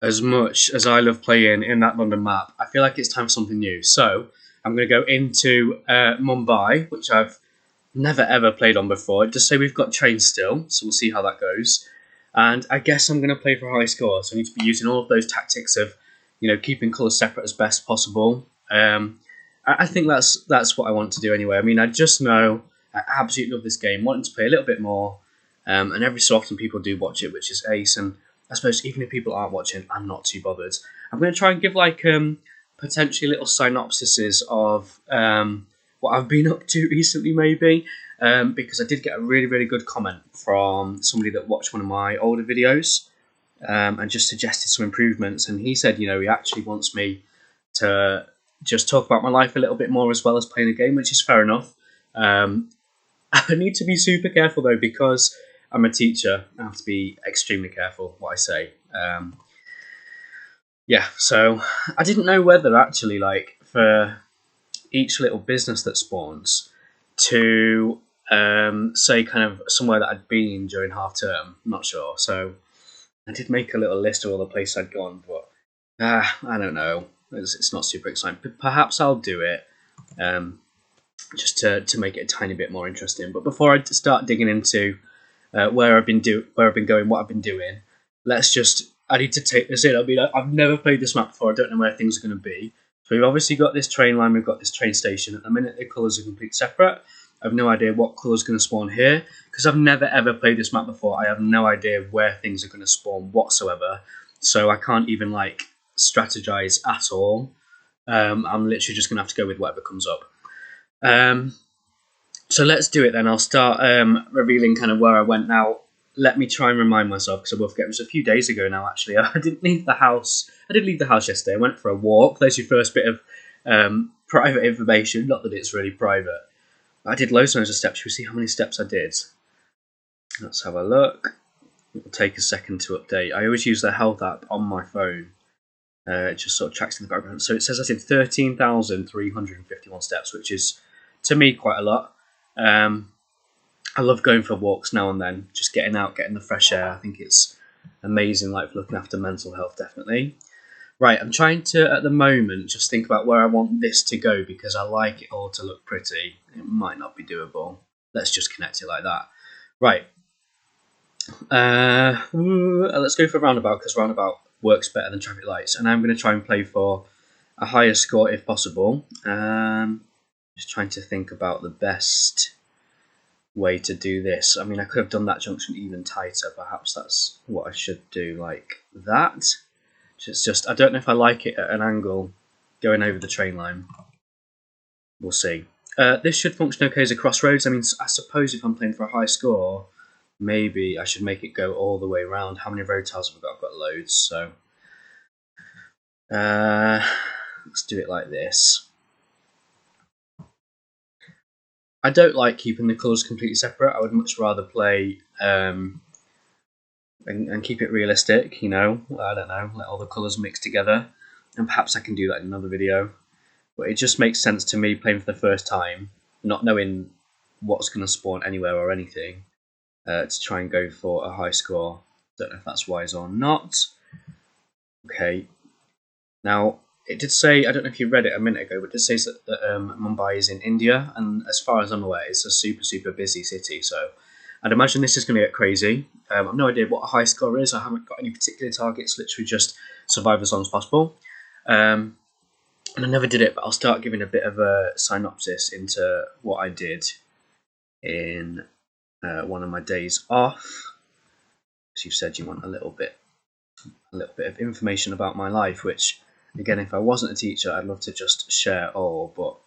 as much as I love playing in that London map, I feel like it's time for something new. So I'm going to go into Mumbai, which I've never ever played on before. Just say we've got trains still, so we'll see how that goes. And I guess I'm going to play for a high score, so I need to be using all of those tactics of, keeping colours separate as best possible. I think that's what I want to do anyway. I mean, I just know I absolutely love this game, wanting to play a little bit more, and every so often people do watch it, which is ace. And I suppose even if people aren't watching, I'm not too bothered. I'm going to try and give potentially little synopsises of what I've been up to recently, maybe, because I did get a really, really good comment from somebody that watched one of my older videos and just suggested some improvements. And he said, he actually wants me to just talk about my life a little bit more as well as playing a game, which is fair enough. I need to be super careful though, because I'm a teacher. I have to be extremely careful what I say. So I didn't know whether actually, for each little business that spawns, to say kind of somewhere that I'd been during half term. I'm not sure. So I did make a little list of all the places I'd gone, but I don't know. It's not super exciting. But perhaps I'll do it just to make it a tiny bit more interesting. But before I start digging into where I've been going, what I've been doing, I need to take this in. I mean, I've never played this map before. I don't know where things are going to be. So we've obviously got this train line, we've got this train station. At the minute, the colours are completely separate. I have no idea what colour's going to spawn here, because I've never ever played this map before. I have no idea where things are going to spawn whatsoever. So I can't even strategize at all. I'm literally just going to have to go with whatever comes up. So let's do it then. I'll start revealing kind of where I went now. Let me try and remind myself, because I will forget. It was a few days ago now, actually. I didn't leave the house. I did leave the house yesterday. I went for a walk. There's your first bit of private information. Not that it's really private. I did loads and loads of steps. Should we see how many steps I did? Let's have a look. It'll take a second to update. I always use the health app on my phone. It just sort of tracks in the background. So it says I did 13,351 steps, which is, to me, quite a lot. I love going for walks now and then, just getting out, getting the fresh air. I think it's amazing, for looking after mental health, definitely. Right, I'm trying to, at the moment, just think about where I want this to go, because I like it all to look pretty. It might not be doable. Let's just connect it like that. Right. Let's go for roundabout, because roundabout works better than traffic lights. And I'm going to try and play for a higher score if possible. Just trying to think about the best way to do this. I mean, I could have done that junction even tighter. Perhaps that's what I should do, like that. Just I don't know if I like it at an angle going over the train line. We'll see. This should function okay as a crossroads. I mean, I suppose if I'm playing for a high score, maybe I should make it go all the way around. How many road tiles have I got? I've got loads, so let's do it like this. I don't like keeping the colours completely separate. I would much rather play and keep it realistic, I don't know, let all the colours mix together. And perhaps I can do that in another video. But it just makes sense to me, playing for the first time, not knowing what's going to spawn anywhere or anything, to try and go for a high score. Don't know if that's wise or not. Okay. Now, it did say, I don't know if you read it a minute ago, but it did say that Mumbai is in India, and as far as I'm aware, it's a super, super busy city, so I'd imagine this is going to get crazy. I have no idea what a high score is. I haven't got any particular targets, literally just survive as long as possible. And I never did it, but I'll start giving a bit of a synopsis into what I did in one of my days off. As you've said, you want a little bit of information about my life, which, again, if I wasn't a teacher, I'd love to just share all, but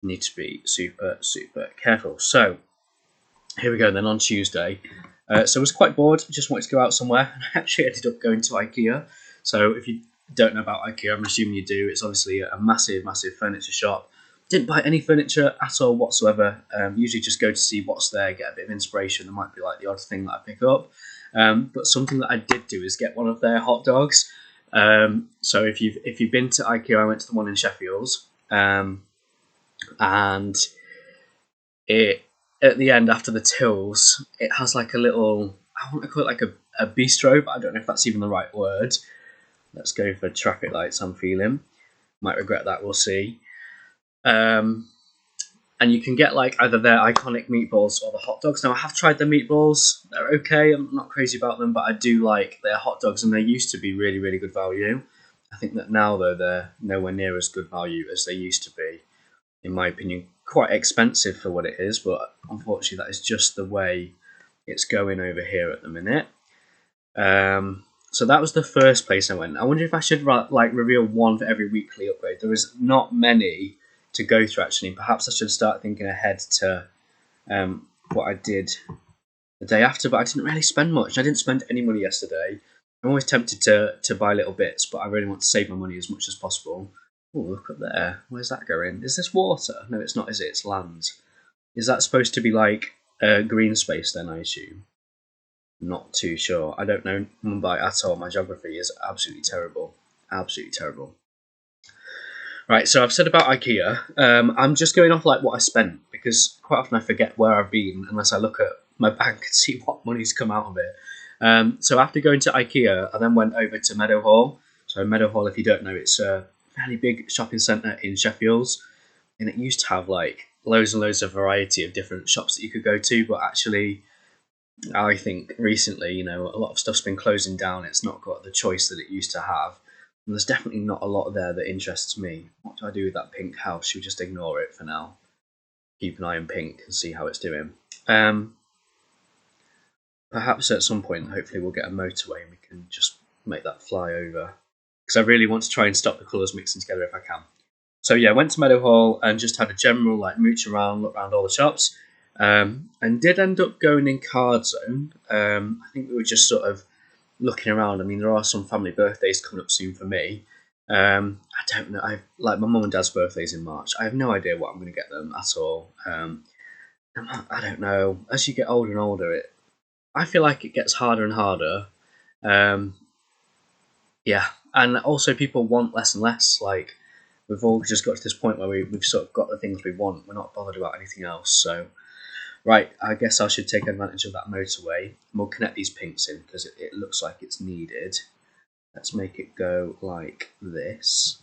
need to be super, super careful. So here we go then on Tuesday. So I was quite bored, just wanted to go out somewhere, and I actually ended up going to IKEA. So if you don't know about IKEA, I'm assuming you do. It's obviously a massive, massive furniture shop. Didn't buy any furniture at all whatsoever. Usually just go to see what's there, get a bit of inspiration. There might be the odd thing that I pick up. But something that I did do is get one of their hot dogs. So if you've been to IKEA, I went to the one in Sheffield, and it, at the end, after the tills, it has a little, I want to call it a bistro, but I don't know if that's even the right word. Let's go for traffic lights, I'm feeling. Might regret that, we'll see. And you can get like either their iconic meatballs or the hot dogs. Now I have tried the meatballs, they're okay, I'm not crazy about them, but I do like their hot dogs, and they used to be really, really good value. I think that now though they're nowhere near as good value as they used to be. In my opinion, quite expensive for what it is, but unfortunately that is just the way it's going over here at the minute. So that was the first place I went. I wonder if I should like reveal one for every weekly upgrade. There is not many to go through actually. Perhaps I should start thinking ahead to what I did the day after, but I didn't really spend much. I didn't spend any money yesterday. I'm always tempted to buy little bits, but I really want to save my money as much as possible. Oh, look up there. Where's that going? Is this water? No, it's not, is it? It's land. Is that supposed to be like green space then, I assume? Not too sure. I don't know Mumbai at all. My geography is absolutely terrible. Absolutely terrible. Right, so I've said about IKEA. I'm just going off like what I spent, because quite often I forget where I've been unless I look at my bank and see what money's come out of it. So after going to IKEA, I then went over to Meadowhall. So Meadowhall, if you don't know, it's a fairly big shopping centre in Sheffield, and it used to have like loads and loads of variety of different shops that you could go to, but actually I think recently, you know, a lot of stuff's been closing down. It's not got the choice that it used to have. And there's definitely not a lot there that interests me. What do I do with that pink house? Should we just ignore it for now? Keep an eye on pink and see how it's doing. Perhaps at some point, hopefully we'll get a motorway and we can just make that fly over. Because I really want to try and stop the colours mixing together if I can. So yeah, went to Meadowhall and just had a general like mooch around, look around all the shops. And did end up going in Card Zone. I think we were just sort of looking around. I mean, there are some family birthdays coming up soon for me. I don't know. I like my mum and dad's birthdays in March. I have no idea what I'm going to get them at all. I don't know. As you get older and older, I feel like it gets harder and harder. Yeah, and also people want less and less. Like we've all just got to this point where we've sort of got the things we want. We're not bothered about anything else. So. Right, I guess I should take advantage of that motorway. And we'll connect these pinks in because it looks like it's needed. Let's make it go like this.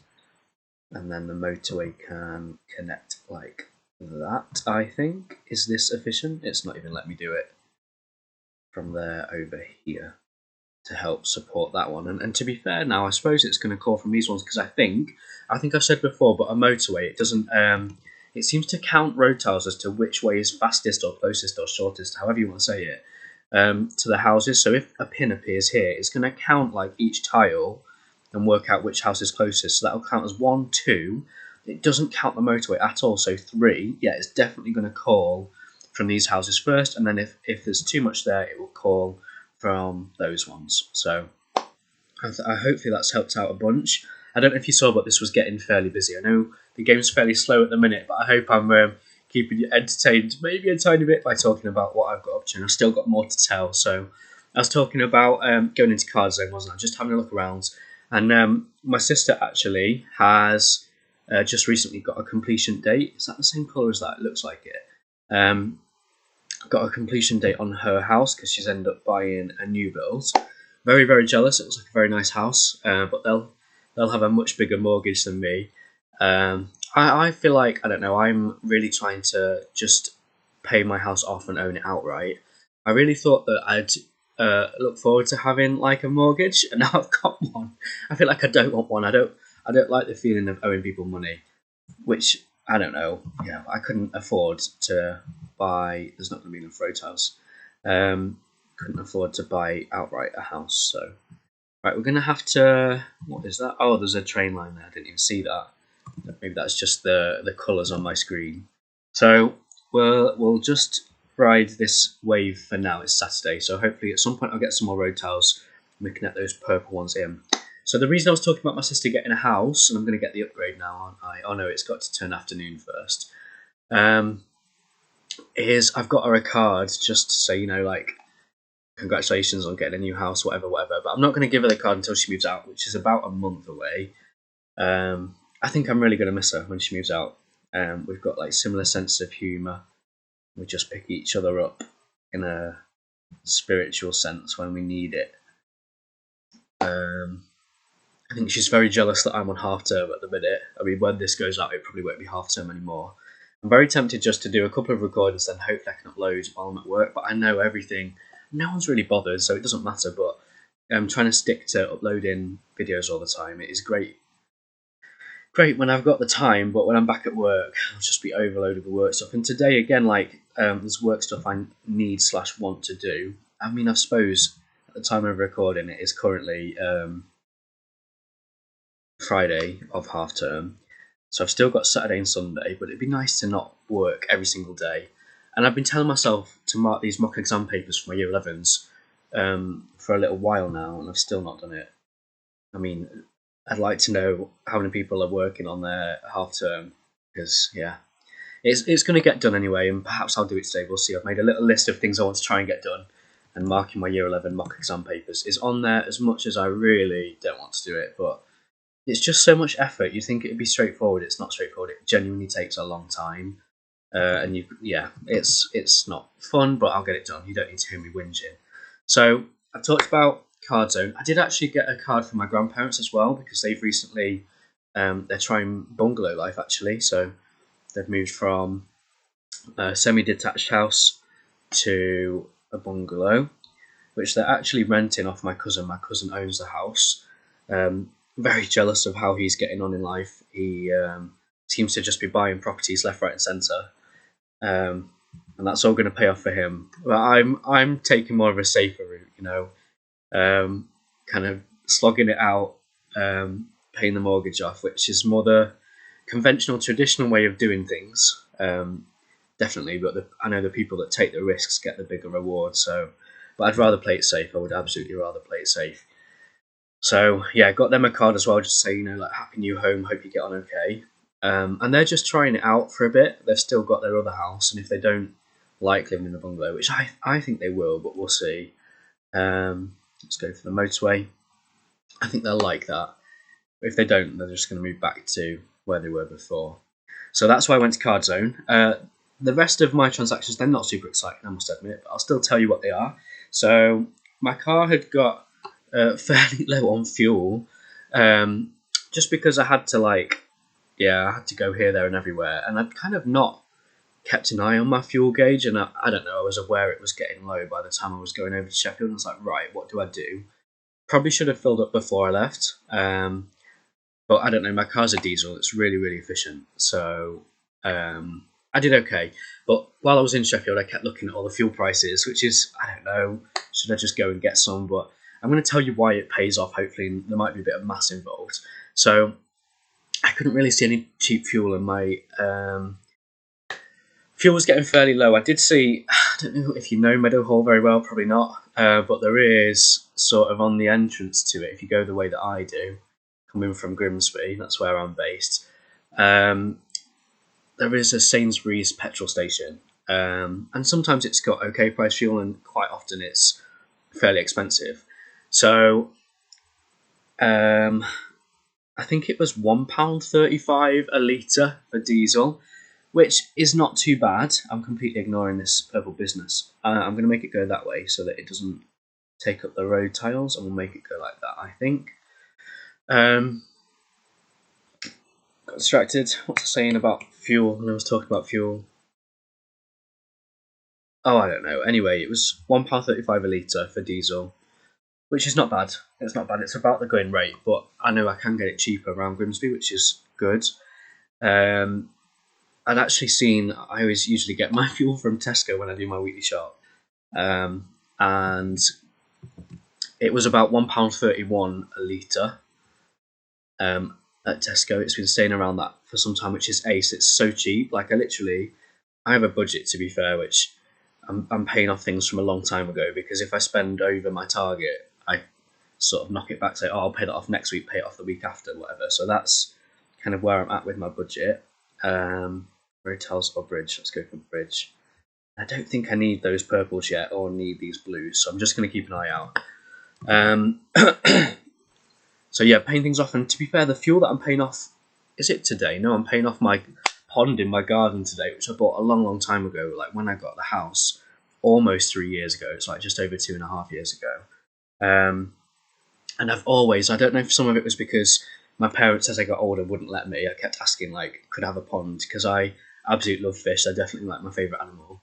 And then the motorway can connect like that, I think. Is this efficient? It's not even let me do it from there over here to help support that one. And to be fair now, I suppose it's going to call from these ones because I think I've said before, but a motorway, it doesn't... it seems to count road tiles as to which way is fastest or closest or shortest, however you want to say it, to the houses. So if a pin appears here, it's going to count like each tile and work out which house is closest. So that'll count as 1, 2. It doesn't count the motorway at all. So 3, yeah, it's definitely going to call from these houses first. And then if there's too much there, it will call from those ones. So hopefully that's helped out a bunch. I don't know if you saw, but this was getting fairly busy. I know the game's fairly slow at the minute, but I hope I'm keeping you entertained maybe a tiny bit by talking about what I've got up to, and I've still got more to tell. So I was talking about going into Card Zone, wasn't I? Just having a look around. And my sister actually has just recently got a completion date. Is that the same colour as that? It looks like it. Got a completion date on her house because she's ended up buying a new build. Very, very jealous. It looks like a very nice house, but they'll have a much bigger mortgage than me. I feel like, I don't know, I'm really trying to just pay my house off and own it outright. I really thought that I'd look forward to having like a mortgage, and now I've got one. I feel like I don't want one. I don't like the feeling of owing people money, which I don't know. Yeah, I couldn't afford to buy. There's not going to be enough road tiles. Couldn't afford to buy outright a house. So, right, we're going to have to. What is that? Oh, there's a train line there. I didn't even see that. Maybe that's just the colours on my screen. So we'll just ride this wave for now. It's Saturday, so hopefully at some point I'll get some more road tiles and we can get those purple ones in. So the reason I was talking about my sister getting a house, and I'm going to get the upgrade now, aren't I? Oh no, it's got to turn afternoon first. Is I've got her a card just to say, you know, like, congratulations on getting a new house, whatever. But I'm not going to give her the card until she moves out, which is about a month away. I think I'm really going to miss her when she moves out. We've got like similar sense of humour. We just pick each other up in a spiritual sense when we need it. I think she's very jealous that I'm on half term at the minute. I mean, when this goes out, it probably won't be half term anymore. I'm very tempted just to do a couple of recordings, then hopefully I can upload while I'm at work. But I know everything. No one's really bothered, so it doesn't matter. But I'm trying to stick to uploading videos all the time. It is great when I've got the time, but when I'm back at work, I'll just be overloaded with work stuff. And today, again, like, there's work stuff I need / want to do. I mean, I suppose at the time of recording, it is currently Friday of half term, so I've still got Saturday and Sunday, but it'd be nice to not work every single day. And I've been telling myself to mark these mock exam papers for my year 11s for a little while now, and I've still not done it. I mean, I'd like to know how many people are working on their half term, because yeah, it's going to get done anyway, and perhaps I'll do it today. We'll see. I've made a little list of things I want to try and get done, and marking my year 11 mock exam papers is on there as much as I really don't want to do it, but it's just so much effort. You think it'd be straightforward. It's not straightforward. It genuinely takes a long time, and it's not fun, but I'll get it done. You don't need to hear me whinging. So I've talked about Card Zone. I did actually get a card from my grandparents as well, because they've recently they're trying bungalow life actually. So they've moved from a semi-detached house to a bungalow, which they're actually renting off my cousin. My cousin owns the house. Very jealous of how he's getting on in life. He seems to just be buying properties left, right, and centre, and that's all going to pay off for him. But I'm taking more of a safer route, you know, kind of slogging it out, paying the mortgage off, which is more the conventional, traditional way of doing things. Definitely, but I know the people that take the risks get the bigger reward. So, but I'd rather play it safe. I would absolutely rather play it safe. So yeah, got them a card as well, just to say, you know, like, happy new home, hope you get on okay. And they're just trying it out for a bit. They've still got their other house, and if they don't like living in the bungalow, which I think they will, but we'll see. Let's go for the motorway. I think they'll like that. If they don't, they're just going to move back to where they were before. So that's why I went to Card Zone. The rest of my transactions, they're not super exciting, I must admit, but I'll still tell you what they are. So my car had got fairly low on fuel, just because I had to I had to go here, there, and everywhere, and I'd kind of not kept an eye on my fuel gauge, and I don't know, I was aware it was getting low by the time I was going over to Sheffield, and I was like, right, what do I do? Probably should have filled up before I left, but I don't know, my car's a diesel, it's really, really efficient, so I did okay. But while I was in Sheffield, I kept looking at all the fuel prices, which is, I don't know, should I just go and get some? But I'm going to tell you why it pays off, hopefully, and there might be a bit of maths involved. So I couldn't really see any cheap fuel, and my fuel was getting fairly low. I did see, I don't know if you know Meadowhall very well, probably not, but there is sort of on the entrance to it, if you go the way that I do, coming from Grimsby, that's where I'm based, there is a Sainsbury's petrol station, and sometimes it's got okay price fuel, and quite often it's fairly expensive. So I think it was £1.35 a litre for diesel, which is not too bad. I'm completely ignoring this purple business. I'm going to make it go that way so that it doesn't take up the road tiles, and we'll make it go like that, I think. Got distracted. What's it saying about fuel? And I was talking about fuel. Oh, I don't know. Anyway, it was £1.35 a litre for diesel, which is not bad. It's not bad. It's about the going rate, but I know I can get it cheaper around Grimsby, which is good. I'd actually seen, I always usually get my fuel from Tesco when I do my weekly shop, and it was about £1.31 a litre at Tesco. It's been staying around that for some time, which is ace. It's so cheap. Like, I have a budget, to be fair, which I'm paying off things from a long time ago, because if I spend over my target, I sort of knock it back, say, oh, I'll pay that off next week, pay it off the week after, whatever. So that's kind of where I'm at with my budget. Hotels or bridge? Let's go for bridge. I don't think I need those purples yet, or need these blues, so I'm just going to keep an eye out. So yeah, paying things off, and to be fair, the fuel that I'm paying off, is it today? No, I'm paying off my pond in my garden today, which I bought a long time ago, like when I got the house, almost 3 years ago. It's like just over 2.5 years ago. And I've always, I don't know if some of it was because my parents, as I got older, wouldn't let me. I kept asking, like, could I have a pond? Because I absolutely love fish. They're definitely like my favourite animal.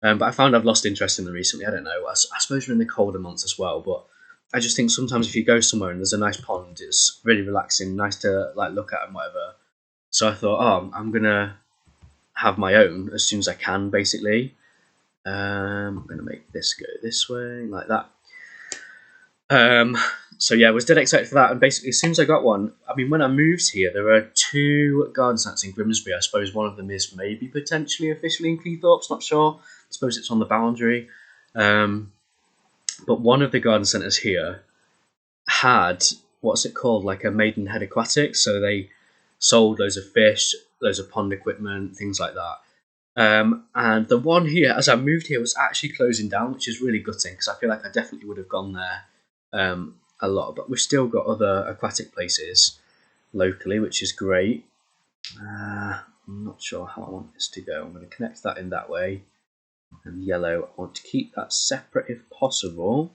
But I found I've lost interest in them recently. I don't know. I suppose we're in the colder months as well, but I just think sometimes if you go somewhere and there's a nice pond, it's really relaxing, nice to like look at and whatever. So I thought, oh, I'm gonna have my own as soon as I can, basically. I'm gonna make this go this way, like that. Um, so yeah, I was dead excited for that, and basically as soon as I got one, I mean, when I moved here, there are two garden centres in Grimsby. I suppose one of them is maybe potentially officially in Cleethorpes, not sure. I suppose it's on the boundary. Um, but one of the garden centres here had, what's it called, like a Maidenhead Aquatics. So they sold loads of fish, loads of pond equipment, things like that. And the one here, as I moved here, was actually closing down, which is really gutting because I feel like I definitely would have gone there a lot. But we've still got other aquatic places locally, which is great. I'm not sure how I want this to go. I'm going to connect that in that way. And yellow, I want to keep that separate if possible.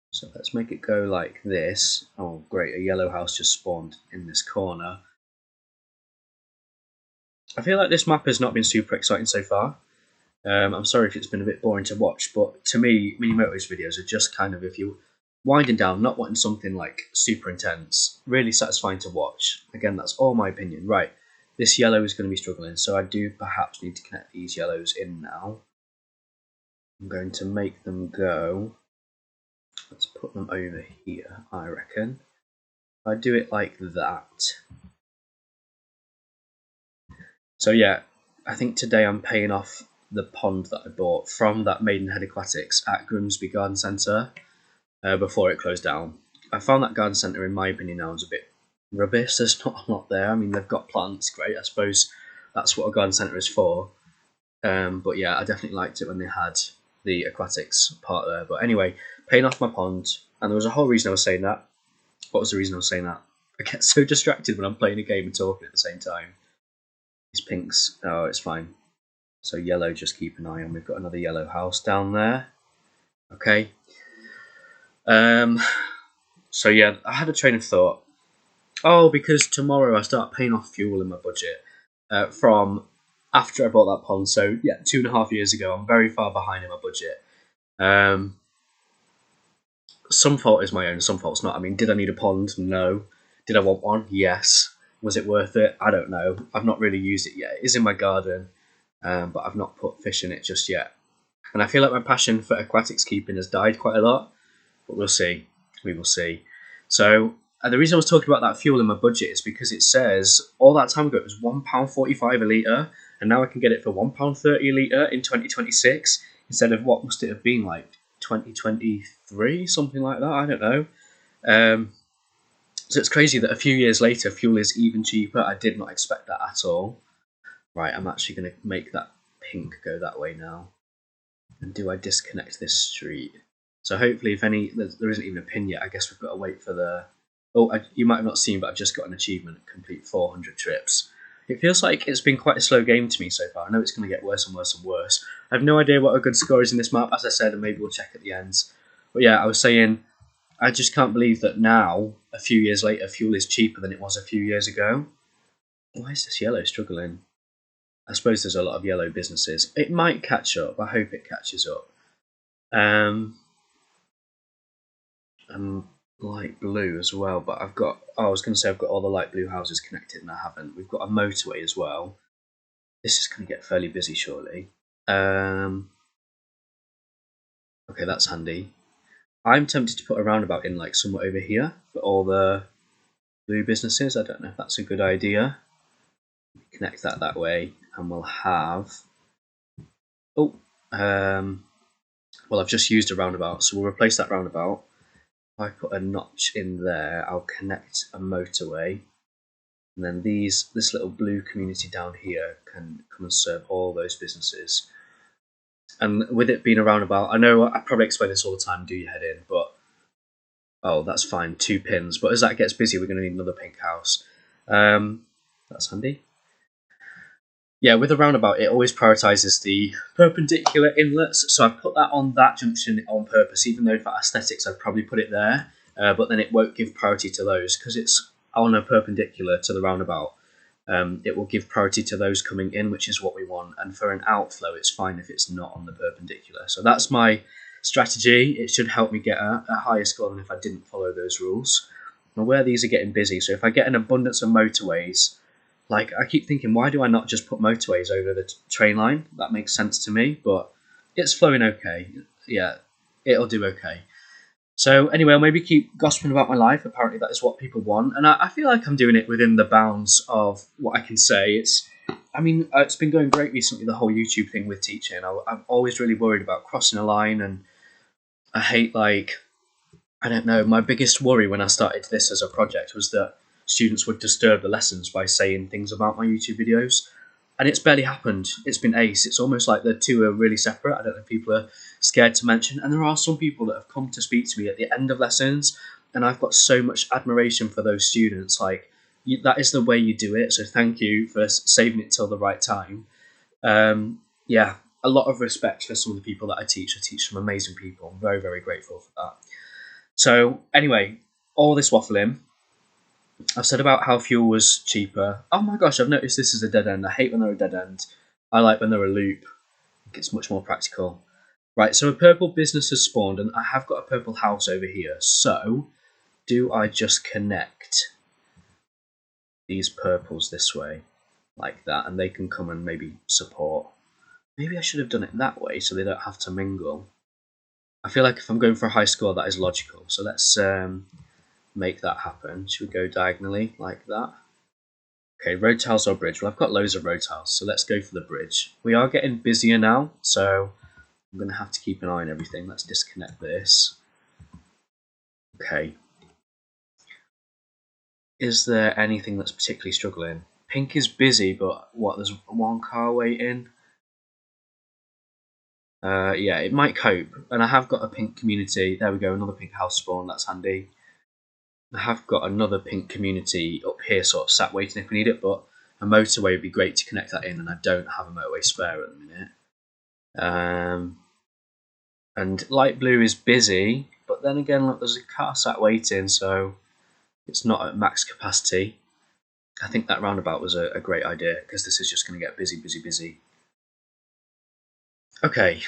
So let's make it go like this. Oh, great, a yellow house just spawned in this corner. I feel like this map has not been super exciting so far. I'm sorry if it's been a bit boring to watch, but to me, Mini Motorways videos are just kind of, if you're winding down, not wanting something like super intense, really satisfying to watch. Again, that's all my opinion. Right, this yellow is going to be struggling, so I do perhaps need to connect these yellows in now. I'm going to make them go. Let's put them over here, I reckon. If I do it like that. So yeah, I think today I'm paying off the pond that I bought from that Maidenhead Aquatics at Grimsby Garden Centre before it closed down. I found that garden centre, in my opinion, now is a bit rubbish. There's not a lot there. I mean, they've got plants, great. I suppose that's what a garden centre is for. But yeah, I definitely liked it when they had the aquatics part there. But anyway, paying off my pond, and there was a whole reason I was saying that. What was the reason I was saying that? I get so distracted when I'm playing a game and talking at the same time. These pinks, oh, it's fine. So yellow, just keep an eye on. We've got another yellow house down there. Okay. So yeah, I had a train of thought. Oh, because tomorrow I start paying off fuel in my budget from after I bought that pond. So yeah, 2.5 years ago. I'm very far behind in my budget. Some fault is my own, some fault's not. I mean, did I need a pond? No. Did I want one? Yes. Was it worth it? I don't know. I've not really used it yet. It is in my garden, but I've not put fish in it just yet. And I feel like my passion for aquatics keeping has died quite a lot, but we'll see. We will see. So the reason I was talking about that fuel in my budget is because it says all that time ago it was £1.45 a litre, and now I can get it for £1.30 a litre in 2026 instead of what must it have been like 2023, something like that. I don't know. So it's crazy that a few years later fuel is even cheaper. I did not expect that at all. Right, I'm actually going to make that pink go that way now. And do I disconnect this street? So hopefully, if any, there isn't even a pin yet. I guess we've got to wait for the. Oh, you might have not seen, but I've just got an achievement: complete 400 trips. It feels like it's been quite a slow game to me so far. I know it's going to get worse and worse and worse. I have no idea what a good score is in this map, as I said, and maybe we'll check at the end. But yeah, I was saying, I just can't believe that now, a few years later, fuel is cheaper than it was a few years ago. Why is this yellow struggling? I suppose there's a lot of yellow businesses. It might catch up. I hope it catches up. Light blue as well, but I've got. Oh, I was going to say I've got all the light blue houses connected, and I haven't. We've got a motorway as well. This is going to get fairly busy, surely. Okay, that's handy. I'm tempted to put a roundabout in, like somewhere over here for all the blue businesses. I don't know if that's a good idea. Connect that way, and we'll have. Oh, well, I've just used a roundabout, so we'll replace that roundabout. If I put a notch in there, I'll connect a motorway, and then this little blue community down here can come and serve all those businesses. And with it being a roundabout, I know I probably explain this all the time, do your head in, but oh, that's fine, 2 pins. But as that gets busy, we're going to need another pink house. That's handy. Yeah, with a roundabout, it always prioritises the perpendicular inlets, so I put that on that junction on purpose, even though for aesthetics I'd probably put it there. but then it won't give priority to those because it's on a perpendicular to the roundabout. It will give priority to those coming in, which is what we want. And for an outflow, it's fine if it's not on the perpendicular. So that's my strategy. It should help me get a higher score than if I didn't follow those rules. And where these are getting busy, so if I get an abundance of motorways, like I keep thinking, why do I not just put motorways over the train line? That makes sense to me, but it's flowing okay. Yeah, it'll do okay. So anyway, I'll maybe keep gossiping about my life. Apparently that is what people want. And I feel like I'm doing it within the bounds of what I can say. It's been going great recently, the whole YouTube thing with teaching. I'm always really worried about crossing a line, and I hate, like, I don't know, my biggest worry when I started this as a project was that students would disturb the lessons by saying things about my YouTube videos. And it's barely happened. It's been ace. It's almost like the two are really separate. I don't know if people are scared to mention. And there are some people that have come to speak to me at the end of lessons, and I've got so much admiration for those students. Like, that is the way you do it. So thank you for saving it till the right time. Yeah, a lot of respect for some of the people that I teach. I teach some amazing people. I'm very, very grateful for that. So anyway, all this waffling, I've said about how fuel was cheaper. Oh my gosh, I've noticed this is a dead end. I hate when they're a dead end. I like when they're a loop. I think it's much more practical. Right, so a purple business has spawned, and I have got a purple house over here. So, do I just connect these purples this way, like that, and they can come and maybe support? Maybe I should have done it that way so they don't have to mingle. I feel like if I'm going for a high score, that is logical. So let's make that happen. Should we go diagonally like that? Okay, road tiles or bridge? Well, I've got loads of road tiles, so let's go for the bridge. We are getting busier now, so I'm going to have to keep an eye on everything. Let's disconnect this. Okay. Is there anything that's particularly struggling? Pink is busy, but what, there's one car waiting? Yeah, it might cope. And I have got a pink community. There we go, another pink house spawn. That's handy. I have got another pink community up here, sort of sat waiting if we need it, but a motorway would be great to connect that in, and I don't have a motorway spare at the minute. And light blue is busy, but then again, look, there's a car sat waiting, so it's not at max capacity. I think that roundabout was a great idea, because this is just going to get busy, busy, busy. Okay,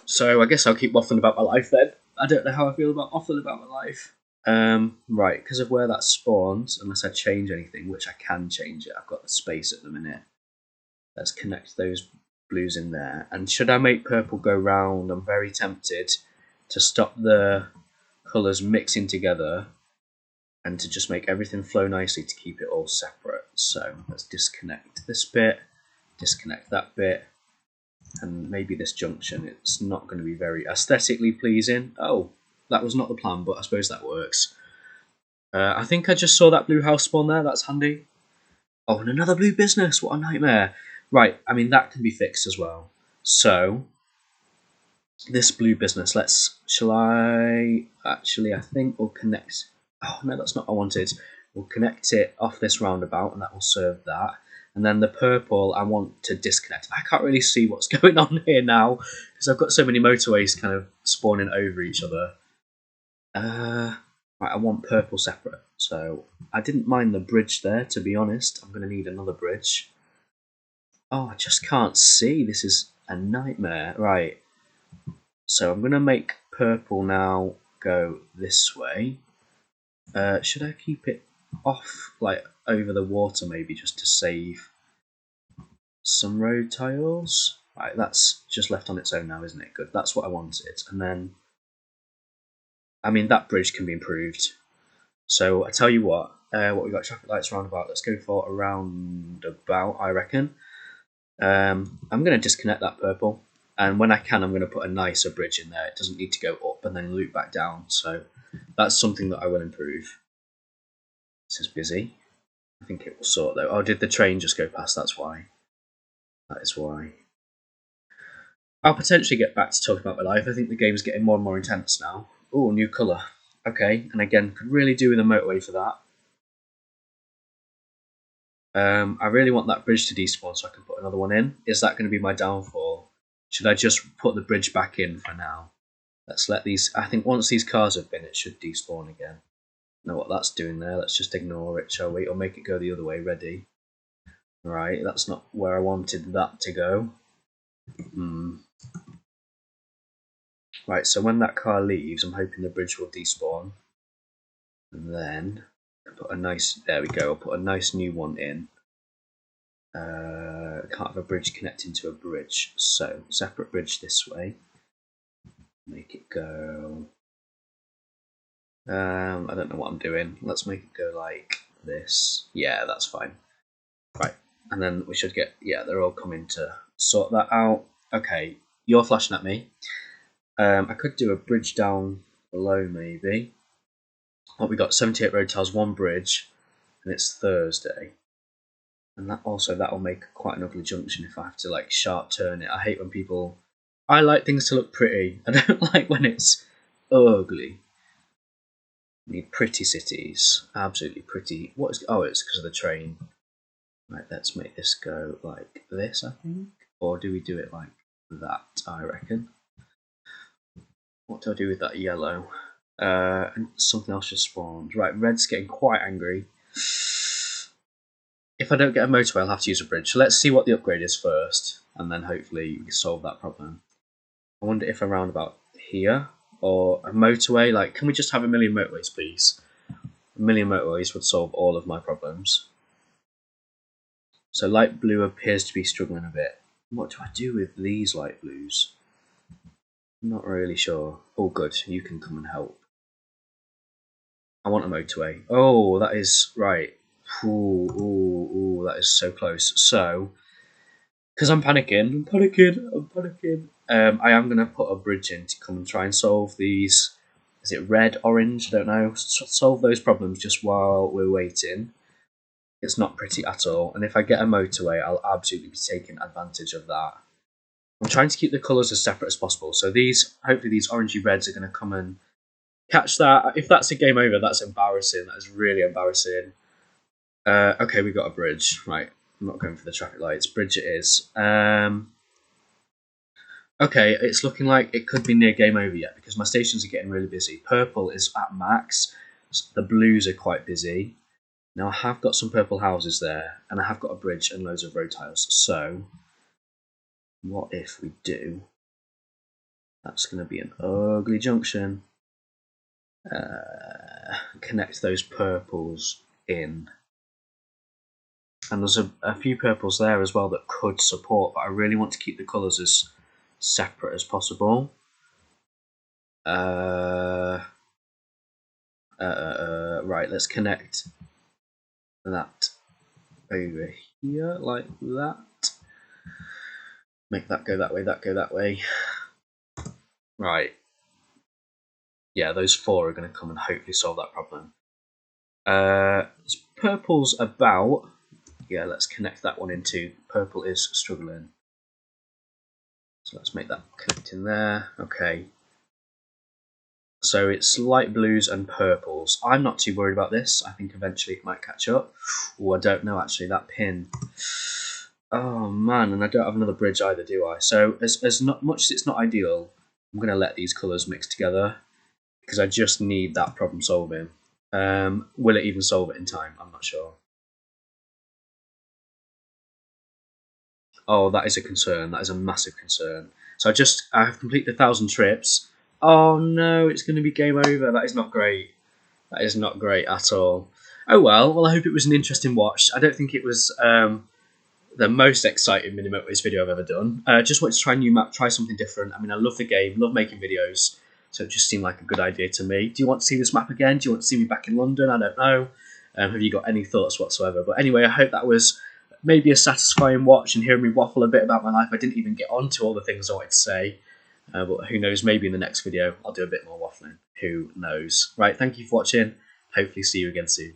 so I guess I'll keep waffling about my life then. I don't know how I feel about waffling about my life. Right, because of where that spawns, unless I change anything, which I can change it, I've got the space at the minute. Let's connect those blues in there. And should I make purple go round? I'm very tempted to stop the colours mixing together and to just make everything flow nicely to keep it all separate. So let's disconnect this bit, disconnect that bit, and maybe this junction. It's not going to be very aesthetically pleasing. Oh, that was not the plan, but I suppose that works. I think I just saw that blue house spawn there. That's handy. Oh, and another blue business. What a nightmare. Right, I mean, that can be fixed as well. So, this blue business, shall I, actually, I think we'll connect, oh no, that's not what I wanted. We'll connect it off this roundabout, and that will serve that. And then the purple, I want to disconnect. I can't really see what's going on here now, because I've got so many motorways kind of spawning over each other. Right, I want purple separate. So, I didn't mind the bridge there, to be honest. I'm going to need another bridge. Oh, I just can't see. This is a nightmare. Right. So I'm going to make purple now go this way. Should I keep it off, like, over the water maybe, just to save some road tiles? Right, that's just left on its own now, isn't it? Good. That's what I wanted. And then, I mean, that bridge can be improved. So I tell you what we got, traffic lights roundabout. Let's go for a roundabout, I reckon. I'm going to disconnect that purple, and when I can, I'm going to put a nicer bridge in there. It doesn't need to go up and then loop back down, so that's something that I will improve. This is busy. I think it will sort though. Oh, did the train just go past? That's why. That is why. I'll potentially get back to talking about my life. I think the game's getting more and more intense now. Oh, new colour. Okay, and again, could really do with a motorway for that. I really want that bridge to despawn so I can put another one in. Is that going to be my downfall? Should I just put the bridge back in for now? Let's let these, I think once these cars have been, it should despawn again. Know what that's doing there. Let's just ignore it, shall we? Or make it go the other way. Ready? Right, that's not where I wanted that to go. Right, so when that car leaves, I'm hoping the bridge will despawn. And then put a nice, there we go, I'll put a nice new one in. Can't have a bridge connecting to a bridge, so separate bridge this way. Make it go, I don't know what I'm doing. Let's make it go like this. Yeah, that's fine. Right, and then we should get, yeah, they're all coming to sort that out. Okay, you're flashing at me. I could do a bridge down below maybe. What we got, 78 road tiles, one bridge, and it's Thursday. And that also, that'll make quite an ugly junction if I have to like sharp turn it. I hate when people, I like things to look pretty. I don't like when it's ugly. We need pretty cities, absolutely pretty. What is, oh, it's because of the train. Right, let's make this go like this, I think. Or do we do it like that, I reckon. What do I do with that yellow? And something else just spawned. Right, red's getting quite angry. If I don't get a motorway, I'll have to use a bridge. So let's see what the upgrade is first, and then hopefully we can solve that problem. I wonder if around about here, or a motorway, like, can we just have a million motorways, please? A million motorways would solve all of my problems. So light blue appears to be struggling a bit. What do I do with these light blues? I'm not really sure. Oh, good, you can come and help. I want a motorway. Oh, that is right. Ooh, that is so close. So, because I'm panicking, I am going to put a bridge in to come and try and solve these. Is it red, orange? I don't know. Solve those problems just while we're waiting. It's not pretty at all. And if I get a motorway, I'll absolutely be taking advantage of that. I'm trying to keep the colours as separate as possible. So these, hopefully these orangey reds are going to come and catch that. If that's a game over, that's embarrassing. That is really embarrassing. Okay, we got a bridge. Right, I'm not going for the traffic lights. Bridge it is. Okay, it's looking like it could be near game over yet because my stations are getting really busy. Purple is at max. The blues are quite busy. Now I have got some purple houses there, and I have got a bridge and loads of road tiles. So, what if we do? That's going to be an ugly junction. Connect those purples in. And there's a few purples there as well that could support, but I really want to keep the colours as separate as possible. Right, let's connect that over here like that. Make that go that way, that go that way. Right. Yeah, those four are going to come and hopefully solve that problem. Purple's about. Yeah, let's connect that one into. Purple is struggling. So let's make that connect in there. Okay. So it's light blues and purples. I'm not too worried about this. I think eventually it might catch up. Oh, I don't know actually. That pin. Oh man, and I don't have another bridge either, do I? So as not much as it's not ideal, I'm going to let these colours mix together because I just need that problem solving. Will it even solve it in time? I'm not sure. Oh, that is a concern. That is a massive concern. So I have completed 1,000 trips. Oh no, it's going to be game over. That is not great. That is not great at all. Oh well. Well, I hope it was an interesting watch. I don't think it was the most exciting Mini Motorways video I've ever done. Just wanted to try a new map, try something different. I mean, I love the game, love making videos, so it just seemed like a good idea to me. Do you want to see this map again? Do you want to see me back in London? I don't know. Have you got any thoughts whatsoever? But anyway, I hope that was maybe a satisfying watch and hearing me waffle a bit about my life. I didn't even get on to all the things I wanted to say. But who knows, maybe in the next video I'll do a bit more waffling. Who knows? Right, thank you for watching. Hopefully see you again soon.